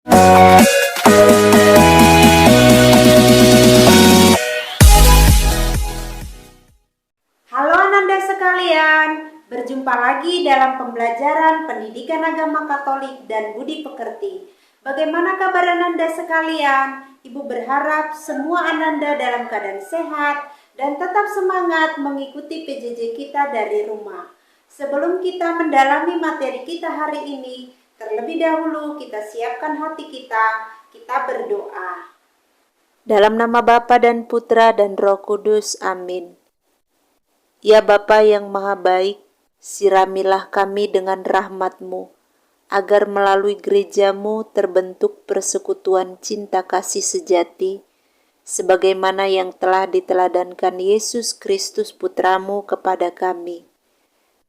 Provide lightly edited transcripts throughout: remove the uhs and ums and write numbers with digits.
Halo Ananda sekalian, berjumpa lagi dalam pembelajaran Pendidikan Agama Katolik dan Budi Pekerti. Bagaimana kabar Ananda sekalian? Ibu berharap semua Ananda dalam keadaan sehat dan tetap semangat mengikuti PJJ kita dari rumah. Sebelum kita mendalami materi kita hari ini, terlebih dahulu kita siapkan hati kita berdoa. Dalam nama Bapa dan Putra dan Roh Kudus, amin. Ya Bapa yang Maha Baik, siramilah kami dengan rahmat-Mu, agar melalui gereja-Mu terbentuk persekutuan cinta kasih sejati, sebagaimana yang telah diteladankan Yesus Kristus Putra-Mu kepada kami.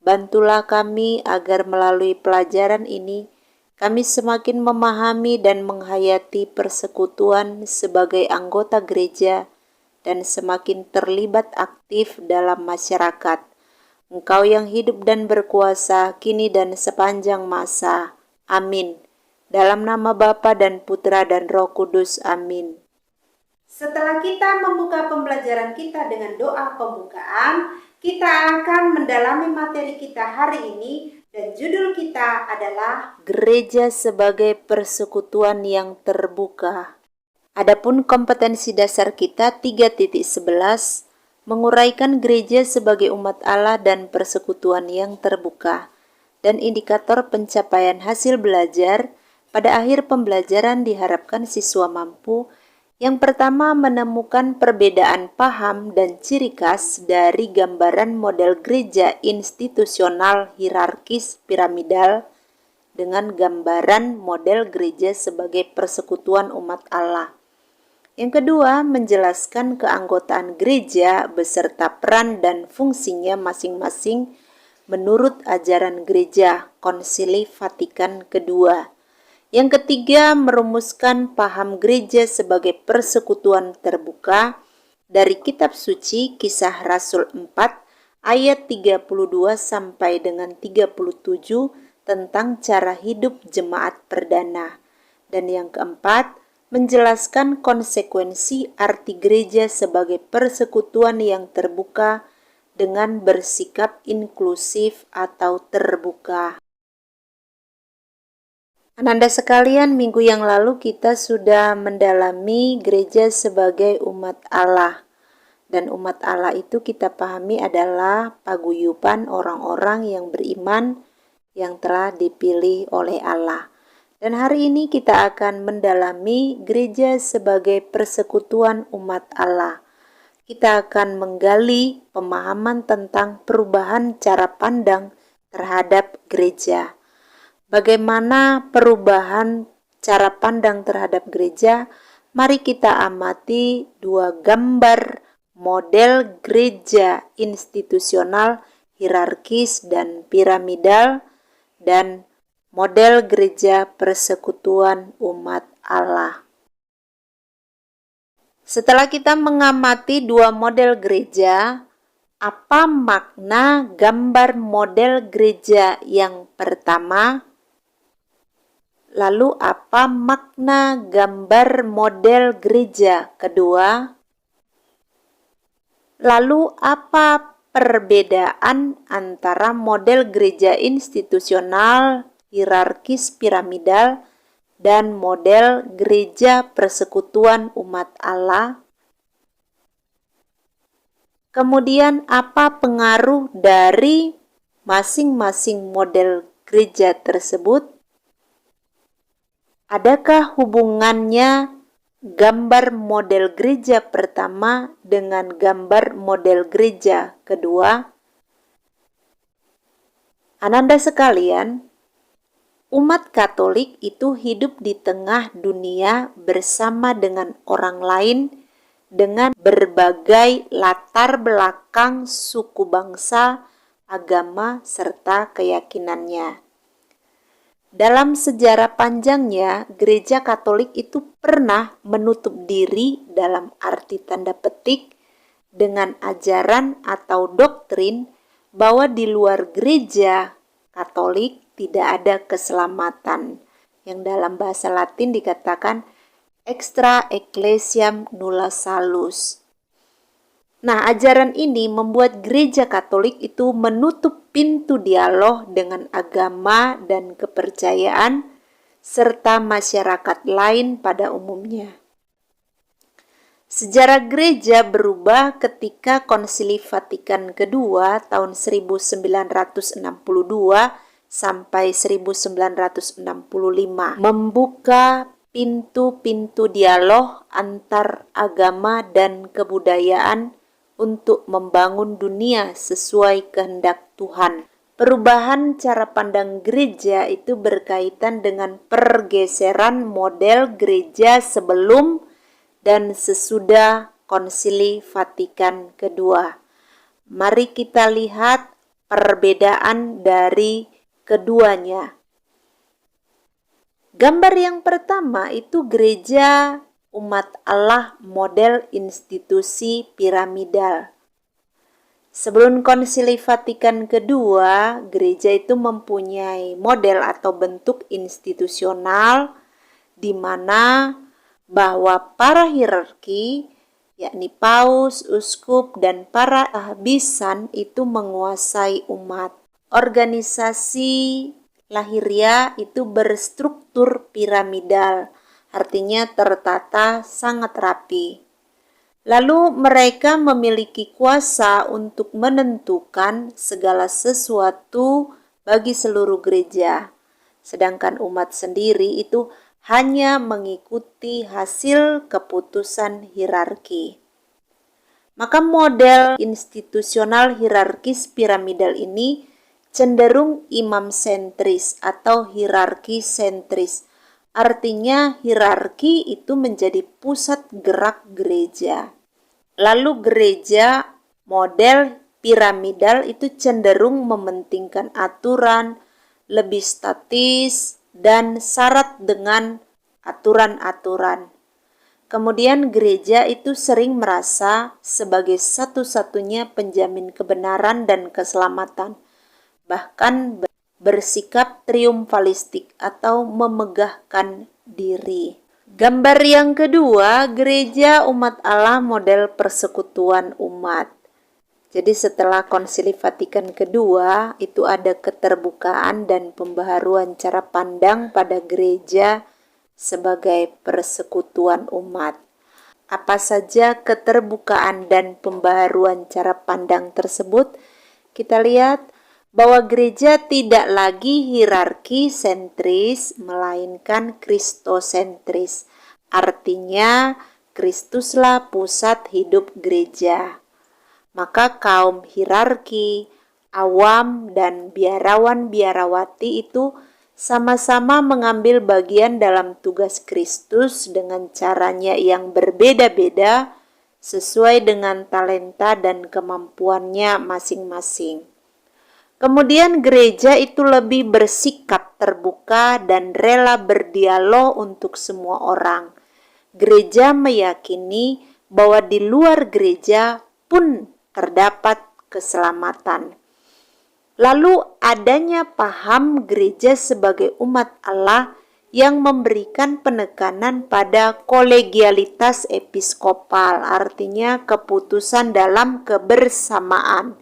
Bantulah kami agar melalui pelajaran ini, kami semakin memahami dan menghayati persekutuan sebagai anggota gereja dan semakin terlibat aktif dalam masyarakat. Engkau yang hidup dan berkuasa, kini dan sepanjang masa. Amin. Dalam nama Bapa dan Putra dan Roh Kudus. Amin. Setelah kita membuka pembelajaran kita dengan doa pembukaan, kita akan mendalami materi kita hari ini dan judul kita adalah Gereja sebagai Persekutuan yang Terbuka. Adapun kompetensi dasar kita 3.11 menguraikan gereja sebagai umat Allah dan persekutuan yang terbuka, dan indikator pencapaian hasil belajar. Pada akhir pembelajaran diharapkan siswa mampu yang pertama menemukan perbedaan paham dan ciri khas dari gambaran model gereja institusional hierarkis piramidal dengan gambaran model gereja sebagai persekutuan umat Allah. Yang kedua, menjelaskan keanggotaan gereja beserta peran dan fungsinya masing-masing menurut ajaran gereja Konsili Vatikan II. Yang ketiga, merumuskan paham gereja sebagai persekutuan terbuka dari kitab suci Kisah Rasul 4 ayat 32 sampai dengan 37 tentang cara hidup jemaat perdana. Dan yang keempat, menjelaskan konsekuensi arti gereja sebagai persekutuan yang terbuka dengan bersikap inklusif atau terbuka. Ananda sekalian, minggu yang lalu kita sudah mendalami gereja sebagai umat Allah. Dan umat Allah itu kita pahami adalah paguyuban orang-orang yang beriman yang telah dipilih oleh Allah. Dan hari ini kita akan mendalami gereja sebagai persekutuan umat Allah. Kita akan menggali pemahaman tentang perubahan cara pandang terhadap gereja. Bagaimana perubahan cara pandang terhadap gereja? Mari kita amati dua gambar model gereja institusional, hierarkis dan piramidal, dan model gereja persekutuan umat Allah. Setelah kita mengamati dua model gereja, apa makna gambar model gereja yang pertama? Lalu apa makna gambar model gereja kedua? Lalu apa perbedaan antara model gereja institusional, hierarkis piramidal, dan model gereja persekutuan umat Allah? Kemudian apa pengaruh dari masing-masing model gereja tersebut? Adakah hubungannya gambar model gereja pertama dengan gambar model gereja kedua? Ananda sekalian, umat Katolik itu hidup di tengah dunia bersama dengan orang lain dengan berbagai latar belakang suku bangsa, agama, serta keyakinannya. Dalam sejarah panjangnya, gereja Katolik itu pernah menutup diri dalam arti tanda petik dengan ajaran atau doktrin bahwa di luar gereja Katolik tidak ada keselamatan. yang dalam bahasa Latin dikatakan extra ecclesiam nulla salus. Nah, ajaran ini membuat gereja Katolik itu menutup pintu dialog dengan agama dan kepercayaan serta masyarakat lain pada umumnya. Sejarah gereja berubah ketika Konsili Vatikan II tahun 1962 sampai 1965 membuka pintu-pintu dialog antar agama dan kebudayaan untuk membangun dunia sesuai kehendak Tuhan. Perubahan cara pandang gereja itu berkaitan dengan pergeseran model gereja sebelum dan sesudah Konsili Vatikan II. Mari kita lihat perbedaan dari keduanya. Gambar yang pertama itu gereja umat Allah model institusi piramidal. Sebelum Konsili Vatikan II, gereja itu mempunyai model atau bentuk institusional di mana bahwa para hierarki, yakni paus, uskup, dan para ahbisan itu menguasai umat. Organisasi lahiria itu berstruktur piramidal, artinya tertata sangat rapi. Lalu mereka memiliki kuasa untuk menentukan segala sesuatu bagi seluruh gereja. Sedangkan umat sendiri itu hanya mengikuti hasil keputusan hierarki. Maka model institusional hierarkis piramidal ini cenderung imam sentris atau hierarki sentris. Artinya hierarki itu menjadi pusat gerak gereja. Lalu gereja model piramidal itu cenderung mementingkan aturan, lebih statis, dan syarat dengan aturan-aturan. Kemudian gereja itu sering merasa sebagai satu-satunya penjamin kebenaran dan keselamatan, bahkan bersikap triumfalistik atau memegahkan diri. Gambar yang kedua, gereja umat Allah model persekutuan umat. Jadi setelah Konsili Vatikan II itu ada keterbukaan dan pembaharuan cara pandang pada gereja sebagai persekutuan umat. Apa saja keterbukaan dan pembaharuan cara pandang tersebut? Kita lihat bahwa gereja tidak lagi hierarki sentris, melainkan kristosentris. Artinya, Kristuslah pusat hidup gereja. Maka kaum hierarki, awam, dan biarawan-biarawati itu sama-sama mengambil bagian dalam tugas Kristus dengan caranya yang berbeda-beda sesuai dengan talenta dan kemampuannya masing-masing. Kemudian gereja itu lebih bersikap terbuka dan rela berdialog untuk semua orang. Gereja meyakini bahwa di luar gereja pun terdapat keselamatan. Lalu adanya paham gereja sebagai umat Allah yang memberikan penekanan pada kolegialitas episkopal, artinya keputusan dalam kebersamaan.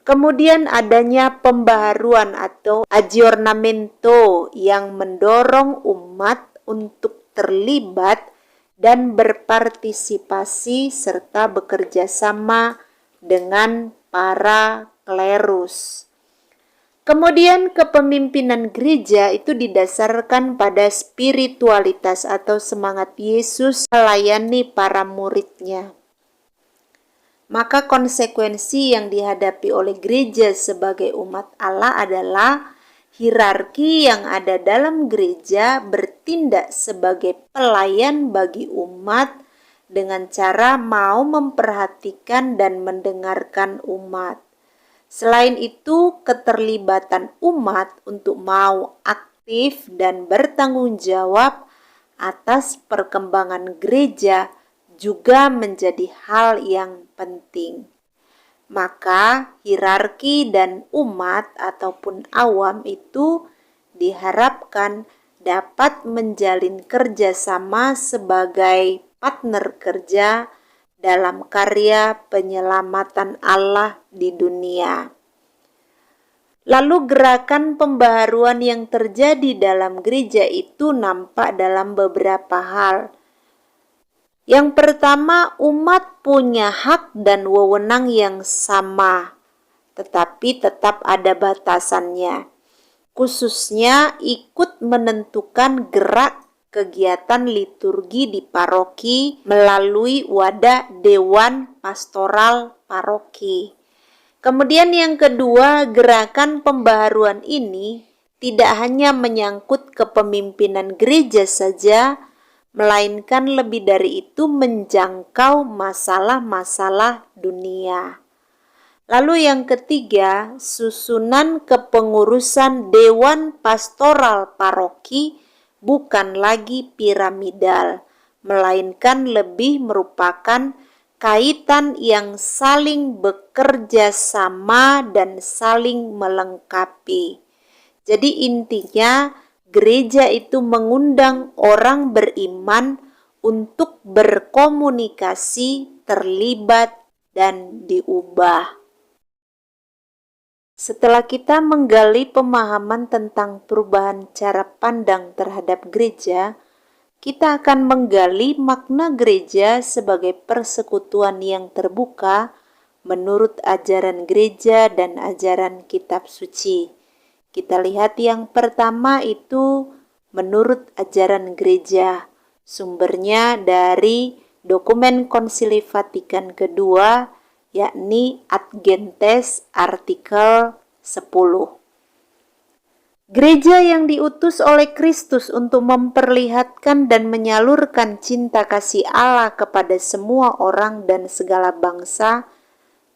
Kemudian adanya pembaharuan atau aggiornamento yang mendorong umat untuk terlibat dan berpartisipasi serta bekerja sama dengan para klerus. Kemudian kepemimpinan gereja itu didasarkan pada spiritualitas atau semangat Yesus melayani para muridnya. Maka konsekuensi yang dihadapi oleh gereja sebagai umat Allah adalah hierarki yang ada dalam gereja bertindak sebagai pelayan bagi umat dengan cara mau memperhatikan dan mendengarkan umat. Selain itu, keterlibatan umat untuk mau aktif dan bertanggung jawab atas perkembangan gereja juga menjadi hal yang penting. Maka hierarki dan umat ataupun awam itu diharapkan dapat menjalin kerjasama sebagai partner kerja dalam karya penyelamatan Allah di dunia. Lalu gerakan pembaharuan yang terjadi dalam gereja itu nampak dalam beberapa hal. Yang pertama, umat punya hak dan wewenang yang sama, tetapi tetap ada batasannya. Khususnya ikut menentukan gerak kegiatan liturgi di paroki melalui wadah Dewan Pastoral Paroki. Kemudian yang kedua, gerakan pembaharuan ini tidak hanya menyangkut kepemimpinan gereja saja, melainkan lebih dari itu menjangkau masalah-masalah dunia. Lalu yang ketiga, susunan kepengurusan Dewan Pastoral Paroki bukan lagi piramidal, melainkan lebih merupakan kaitan yang saling bekerja sama dan saling melengkapi. Jadi intinya gereja itu mengundang orang beriman untuk berkomunikasi, terlibat, dan diubah. Setelah kita menggali pemahaman tentang perubahan cara pandang terhadap gereja, kita akan menggali makna gereja sebagai persekutuan yang terbuka menurut ajaran gereja dan ajaran kitab suci. Kita lihat yang pertama itu menurut ajaran gereja. Sumbernya dari dokumen Konsili Vatikan kedua, yakni Ad Gentes artikel 10. Gereja yang diutus oleh Kristus untuk memperlihatkan dan menyalurkan cinta kasih Allah kepada semua orang dan segala bangsa,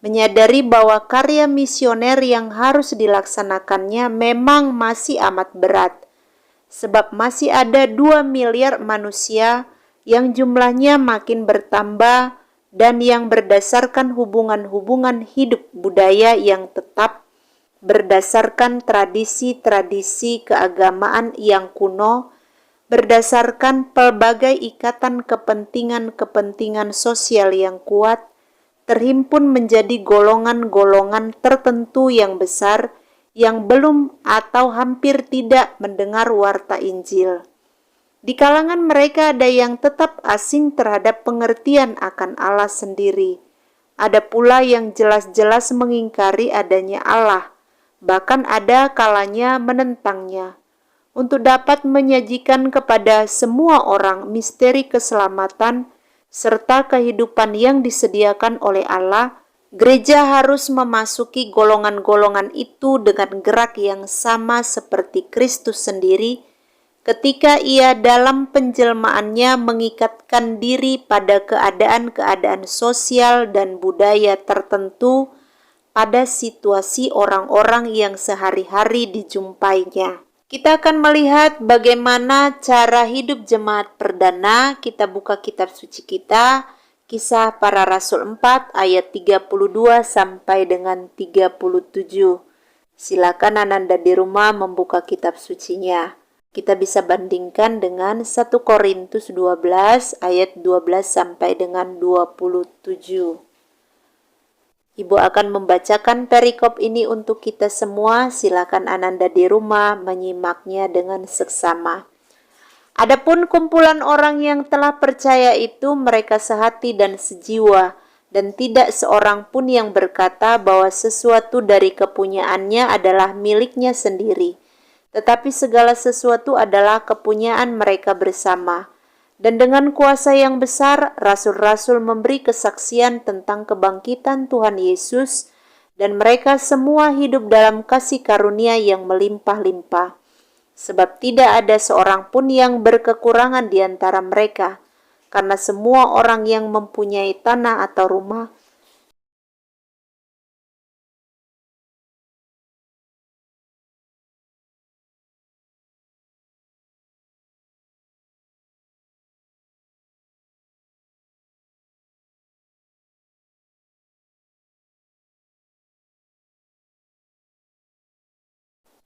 menyadari bahwa karya misioner yang harus dilaksanakannya memang masih amat berat, sebab masih ada 2 miliar manusia yang jumlahnya makin bertambah dan yang berdasarkan hubungan-hubungan hidup budaya yang tetap, berdasarkan tradisi-tradisi keagamaan yang kuno, berdasarkan pelbagai ikatan kepentingan-kepentingan sosial yang kuat, terhimpun menjadi golongan-golongan tertentu yang besar yang belum atau hampir tidak mendengar warta Injil. Di kalangan mereka ada yang tetap asing terhadap pengertian akan Allah sendiri. Ada pula yang jelas-jelas mengingkari adanya Allah, bahkan ada kalanya menentangnya. Untuk dapat menyajikan kepada semua orang misteri keselamatan serta kehidupan yang disediakan oleh Allah, gereja harus memasuki golongan-golongan itu dengan gerak yang sama seperti Kristus sendiri ketika ia dalam penjelmaannya mengikatkan diri pada keadaan-keadaan sosial dan budaya tertentu pada situasi orang-orang yang sehari-hari dijumpainya. Kita akan melihat bagaimana cara hidup jemaat perdana. Kita buka kitab suci kita, Kisah Para Rasul 4 ayat 32 sampai dengan 37. Silakan Ananda di rumah membuka kitab sucinya. Kita bisa bandingkan dengan 1 Korintus 12 ayat 12 sampai dengan 27. Ibu akan membacakan perikop ini untuk kita semua. Silakan Ananda di rumah menyimaknya dengan seksama. Adapun kumpulan orang yang telah percaya itu, mereka sehati dan sejiwa, dan tidak seorang pun yang berkata bahwa sesuatu dari kepunyaannya adalah miliknya sendiri, tetapi segala sesuatu adalah kepunyaan mereka bersama. Dan dengan kuasa yang besar, rasul-rasul memberi kesaksian tentang kebangkitan Tuhan Yesus, dan mereka semua hidup dalam kasih karunia yang melimpah-limpah. Sebab tidak ada seorang pun yang berkekurangan di antara mereka, karena semua orang yang mempunyai tanah atau rumah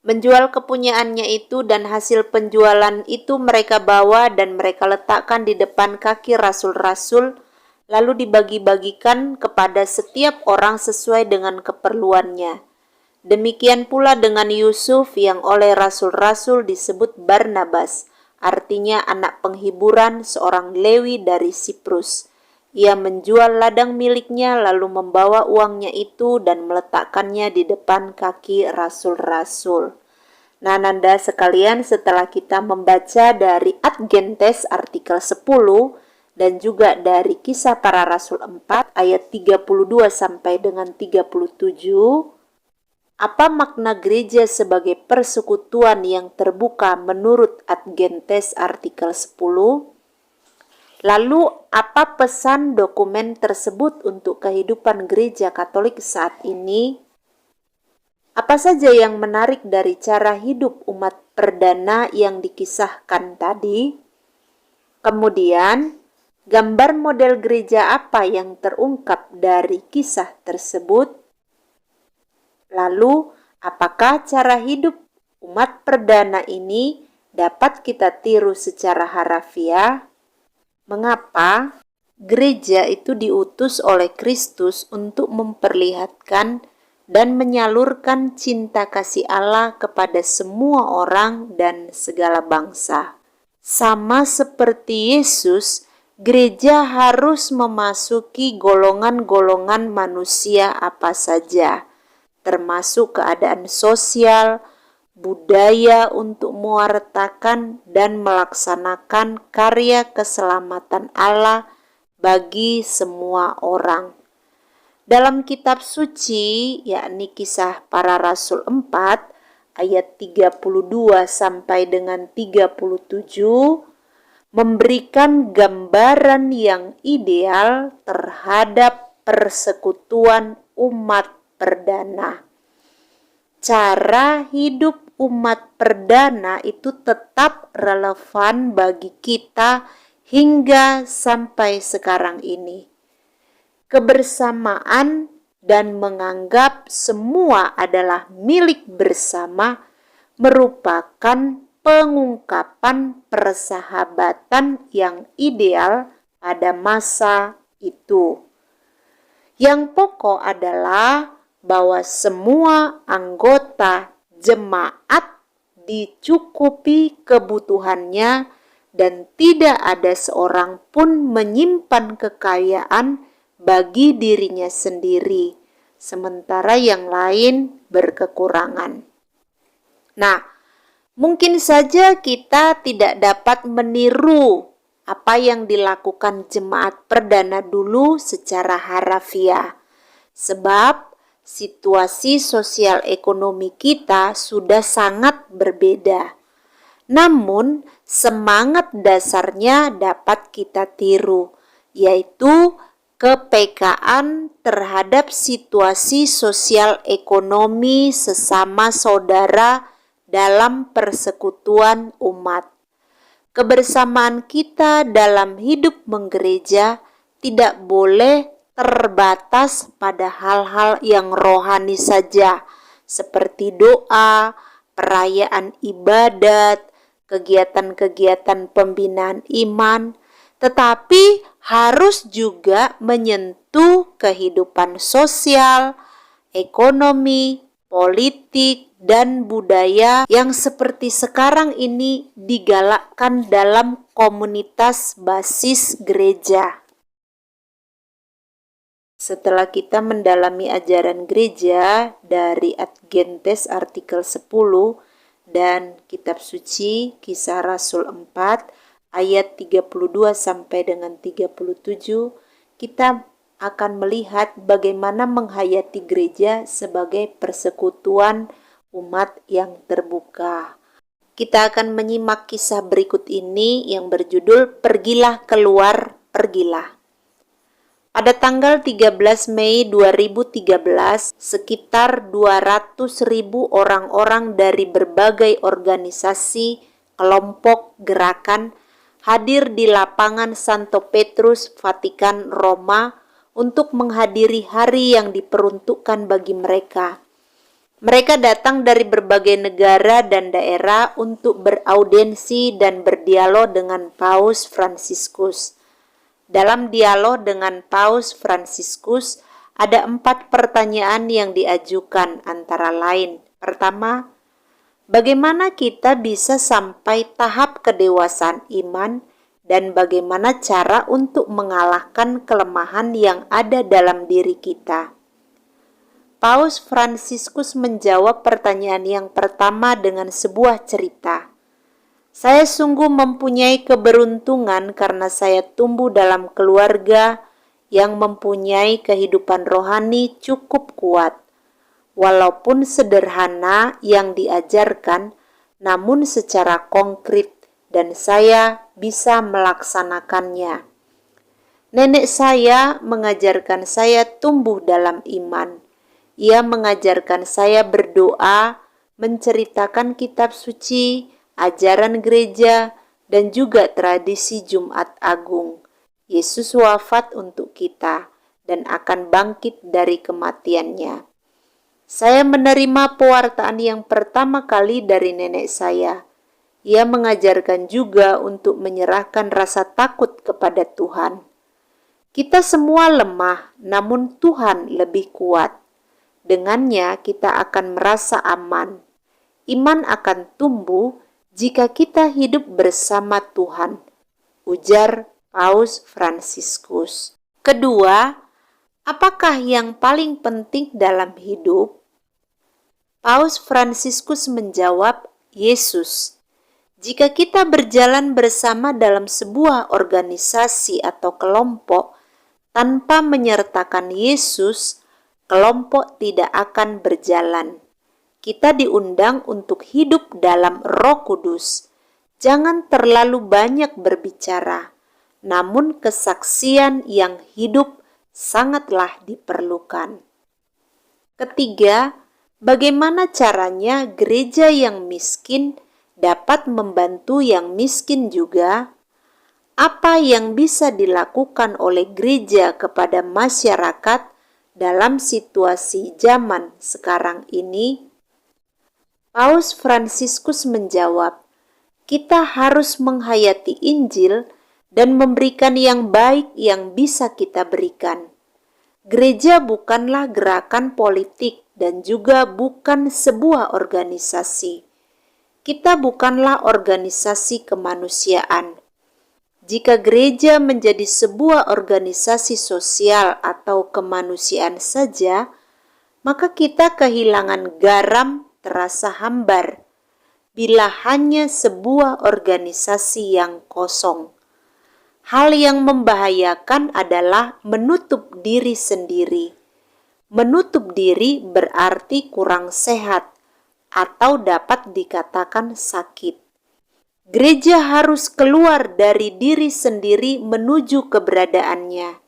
menjual kepunyaannya itu, dan hasil penjualan itu mereka bawa dan mereka letakkan di depan kaki rasul-rasul, lalu dibagi-bagikan kepada setiap orang sesuai dengan keperluannya. Demikian pula dengan Yusuf yang oleh rasul-rasul disebut Barnabas, artinya anak penghiburan, seorang Lewi dari Siprus. Ia menjual ladang miliknya lalu membawa uangnya itu dan meletakkannya di depan kaki rasul-rasul. Nah, Nanda sekalian, setelah kita membaca dari Ad Gentes artikel 10 dan juga dari Kisah Para Rasul 4 ayat 32 sampai dengan 37, apa makna gereja sebagai persekutuan yang terbuka menurut Ad Gentes artikel 10? Lalu apa pesan dokumen tersebut untuk kehidupan gereja Katolik saat ini? Apa saja yang menarik dari cara hidup umat perdana yang dikisahkan tadi? Kemudian, gambar model gereja apa yang terungkap dari kisah tersebut? Lalu, apakah cara hidup umat perdana ini dapat kita tiru secara harafiah? Mengapa gereja itu diutus oleh Kristus untuk memperlihatkan dan menyalurkan cinta kasih Allah kepada semua orang dan segala bangsa? Sama seperti Yesus, gereja harus memasuki golongan-golongan manusia apa saja, termasuk keadaan sosial, budaya untuk mewartakan dan melaksanakan karya keselamatan Allah bagi semua orang. Dalam kitab suci, yakni Kisah Para Rasul 4, ayat 32 sampai dengan 37, memberikan gambaran yang ideal terhadap persekutuan umat perdana. Cara hidup umat perdana itu tetap relevan bagi kita hingga sampai sekarang ini. Kebersamaan dan menganggap semua adalah milik bersama merupakan pengungkapan persahabatan yang ideal pada masa itu. Yang pokok adalah bahwa semua anggota jemaat dicukupi kebutuhannya dan tidak ada seorang pun menyimpan kekayaan bagi dirinya sendiri, sementara yang lain berkekurangan. Nah, mungkin saja kita tidak dapat meniru apa yang dilakukan jemaat perdana dulu secara harafiah, sebab situasi sosial ekonomi kita sudah sangat berbeda. Namun, semangat dasarnya dapat kita tiru, yaitu kepekaan terhadap situasi sosial ekonomi sesama saudara dalam persekutuan umat. Kebersamaan kita dalam hidup menggereja tidak boleh terbatas pada hal-hal yang rohani saja, seperti doa, perayaan ibadat, kegiatan-kegiatan pembinaan iman, tetapi harus juga menyentuh kehidupan sosial, ekonomi, politik, dan budaya yang seperti sekarang ini digalakkan dalam komunitas basis gereja. Setelah kita mendalami ajaran gereja dari Ad Gentes artikel 10 dan kitab suci Kisah Rasul 4 ayat 32 sampai dengan 37, kita akan melihat bagaimana menghayati gereja sebagai persekutuan umat yang terbuka. Kita akan menyimak kisah berikut ini yang berjudul Pergilah Keluar, Pergilah. Pada tanggal 13 Mei 2013, sekitar 200.000 orang-orang dari berbagai organisasi, kelompok, gerakan hadir di lapangan Santo Petrus, Vatikan, Roma untuk menghadiri hari yang diperuntukkan bagi mereka. Mereka datang dari berbagai negara dan daerah untuk beraudiensi dan berdialog dengan Paus Fransiskus. Dalam dialog dengan Paus Fransiskus, ada 4 pertanyaan yang diajukan, antara lain. Pertama, bagaimana kita bisa sampai tahap kedewasaan iman dan bagaimana cara untuk mengalahkan kelemahan yang ada dalam diri kita? Paus Fransiskus menjawab pertanyaan yang pertama dengan sebuah cerita. Saya sungguh mempunyai keberuntungan karena saya tumbuh dalam keluarga yang mempunyai kehidupan rohani cukup kuat. Walaupun sederhana yang diajarkan, namun secara konkret dan saya bisa melaksanakannya. Nenek saya mengajarkan saya tumbuh dalam iman. Ia mengajarkan saya berdoa, menceritakan kitab suci, ajaran gereja, dan juga tradisi Jumat Agung. Yesus wafat untuk kita dan akan bangkit dari kematiannya. Saya menerima pewartaan yang pertama kali dari nenek saya. Ia mengajarkan juga untuk menyerahkan rasa takut kepada Tuhan. Kita semua lemah, namun Tuhan lebih kuat. Dengannya kita akan merasa aman. Iman akan tumbuh jika kita hidup bersama Tuhan, ujar Paus Fransiskus. Kedua, apakah yang paling penting dalam hidup? Paus Fransiskus menjawab, Yesus. Jika kita berjalan bersama dalam sebuah organisasi atau kelompok tanpa menyertakan Yesus, kelompok tidak akan berjalan. Kita diundang untuk hidup dalam Roh Kudus. Jangan terlalu banyak berbicara, namun kesaksian yang hidup sangatlah diperlukan. Ketiga, bagaimana caranya gereja yang miskin dapat membantu yang miskin juga? Apa yang bisa dilakukan oleh gereja kepada masyarakat dalam situasi zaman sekarang ini? Paus Fransiskus menjawab, kita harus menghayati Injil dan memberikan yang baik yang bisa kita berikan. Gereja bukanlah gerakan politik dan juga bukan sebuah organisasi. Kita bukanlah organisasi kemanusiaan. Jika gereja menjadi sebuah organisasi sosial atau kemanusiaan saja, maka kita kehilangan garam, terasa hambar, bila hanya sebuah organisasi yang kosong. Hal yang membahayakan adalah menutup diri sendiri. Menutup diri berarti kurang sehat atau dapat dikatakan sakit. Gereja harus keluar dari diri sendiri menuju keberadaannya.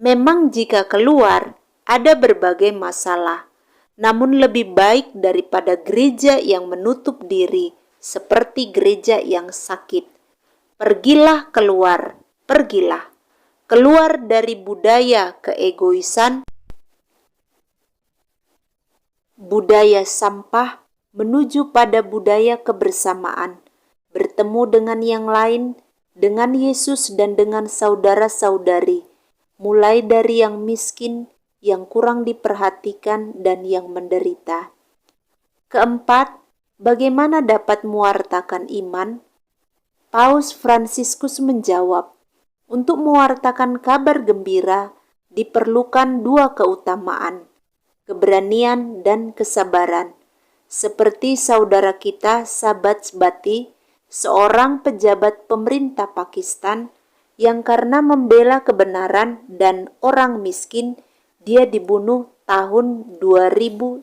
Memang jika keluar, ada berbagai masalah, namun lebih baik daripada gereja yang menutup diri, seperti gereja yang sakit. Pergilah keluar, pergilah. Keluar dari budaya keegoisan, budaya sampah, menuju pada budaya kebersamaan. Bertemu dengan yang lain, dengan Yesus dan dengan saudara-saudari, mulai dari yang miskin, yang kurang diperhatikan, dan yang menderita. Keempat, bagaimana dapat mewartakan iman? Paus Fransiskus menjawab, untuk mewartakan kabar gembira diperlukan 2 keutamaan, keberanian dan kesabaran. Seperti saudara kita Sabat Bati, seorang pejabat pemerintah Pakistan yang karena membela kebenaran dan orang miskin, dia dibunuh tahun 2011.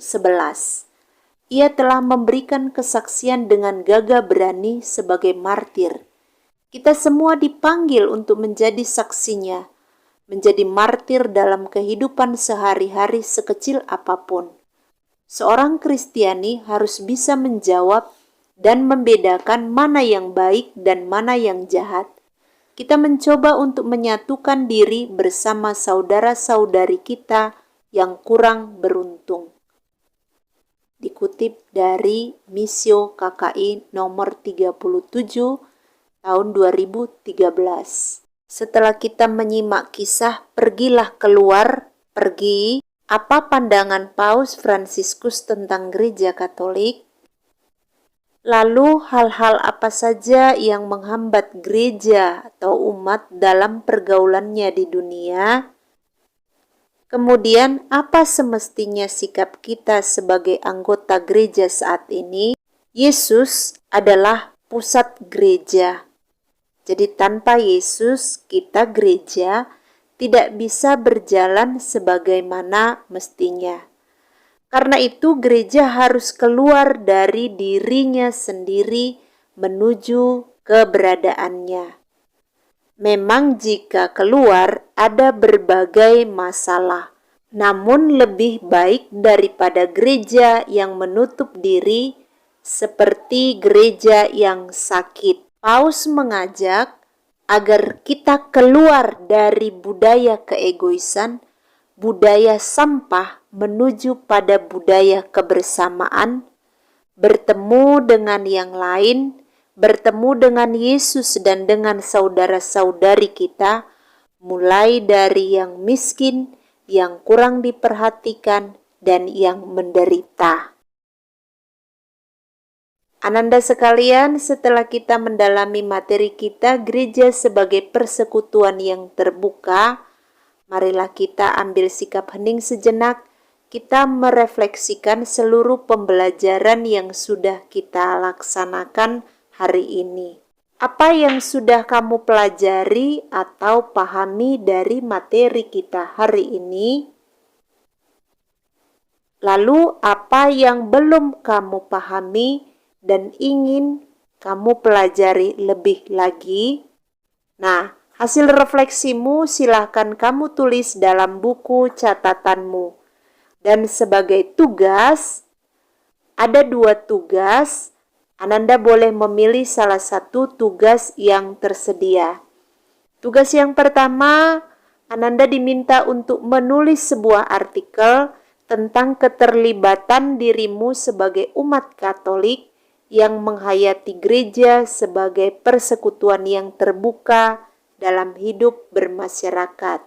Ia telah memberikan kesaksian dengan gagah berani sebagai martir. Kita semua dipanggil untuk menjadi saksinya, menjadi martir dalam kehidupan sehari-hari sekecil apapun. Seorang Kristiani harus bisa menjawab dan membedakan mana yang baik dan mana yang jahat. Kita mencoba untuk menyatukan diri bersama saudara-saudari kita yang kurang beruntung. dikutip dari Missio KKI nomor 37 tahun 2013. Setelah kita menyimak kisah Pergilah Keluar, Pergi, apa pandangan Paus Fransiskus tentang Gereja Katolik? Lalu hal-hal apa saja yang menghambat gereja atau umat dalam pergaulannya di dunia? Kemudian apa semestinya sikap kita sebagai anggota gereja saat ini? Yesus adalah pusat gereja. Jadi tanpa Yesus kita gereja tidak bisa berjalan sebagaimana mestinya. Karena itu gereja harus keluar dari dirinya sendiri menuju keberadaannya. Memang jika keluar ada berbagai masalah, namun lebih baik daripada gereja yang menutup diri seperti gereja yang sakit. Paus mengajak agar kita keluar dari budaya keegoisan, budaya sampah menuju pada budaya kebersamaan, bertemu dengan yang lain, bertemu dengan Yesus dan dengan saudara-saudari kita, mulai dari yang miskin, yang kurang diperhatikan, dan yang menderita. Ananda sekalian, setelah kita mendalami materi kita, gereja sebagai persekutuan yang terbuka, marilah kita ambil sikap hening sejenak, kita merefleksikan seluruh pembelajaran yang sudah kita laksanakan hari ini. Apa yang sudah kamu pelajari atau pahami dari materi kita hari ini? Lalu apa yang belum kamu pahami dan ingin kamu pelajari lebih lagi? Nah, hasil refleksimu silahkan kamu tulis dalam buku catatanmu. Dan sebagai tugas, ada 2 tugas, Ananda boleh memilih salah satu tugas yang tersedia. Tugas yang pertama, Ananda diminta untuk menulis sebuah artikel tentang keterlibatan dirimu sebagai umat Katolik yang menghayati gereja sebagai persekutuan yang terbuka dalam hidup bermasyarakat.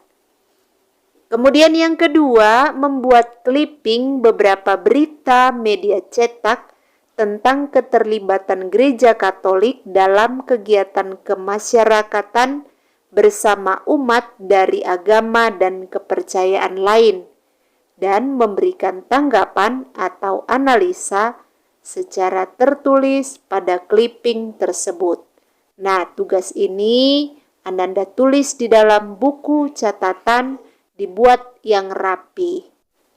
Kemudian yang kedua, membuat clipping beberapa berita media cetak tentang keterlibatan gereja Katolik dalam kegiatan kemasyarakatan bersama umat dari agama dan kepercayaan lain, dan memberikan tanggapan atau analisa secara tertulis pada clipping tersebut. Nah, tugas ini Ananda tulis di dalam buku catatan, dibuat yang rapi.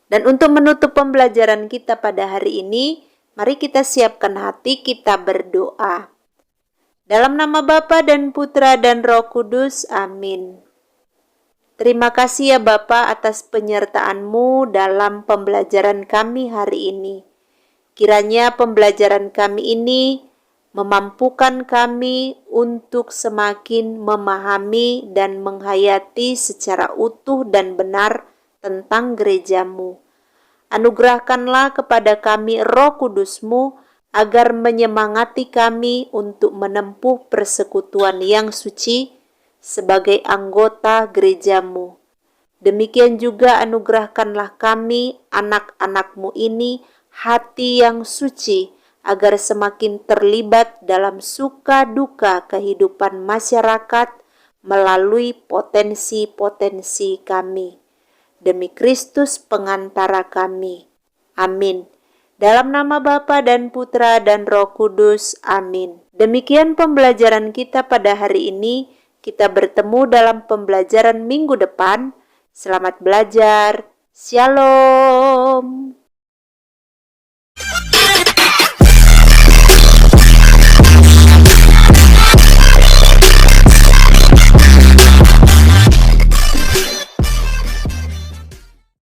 Dan untuk menutup pembelajaran kita pada hari ini, mari kita siapkan hati, kita berdoa. Dalam nama Bapa dan Putra dan Roh Kudus, amin. Terima kasih ya Bapa atas penyertaan-Mu dalam pembelajaran kami hari ini. Kiranya pembelajaran kami ini memampukan kami untuk semakin memahami dan menghayati secara utuh dan benar tentang gereja-Mu. Anugerahkanlah kepada kami Roh Kudus-Mu agar menyemangati kami untuk menempuh persekutuan yang suci sebagai anggota gereja-Mu. Demikian juga anugerahkanlah kami, anak-anak-Mu ini, hati yang suci, agar semakin terlibat dalam suka duka kehidupan masyarakat melalui potensi-potensi kami. Demi Kristus pengantara kami. Amin. Dalam nama Bapa dan Putra dan Roh Kudus. Amin. Demikian pembelajaran kita pada hari ini. Kita bertemu dalam pembelajaran minggu depan. Selamat belajar. Shalom.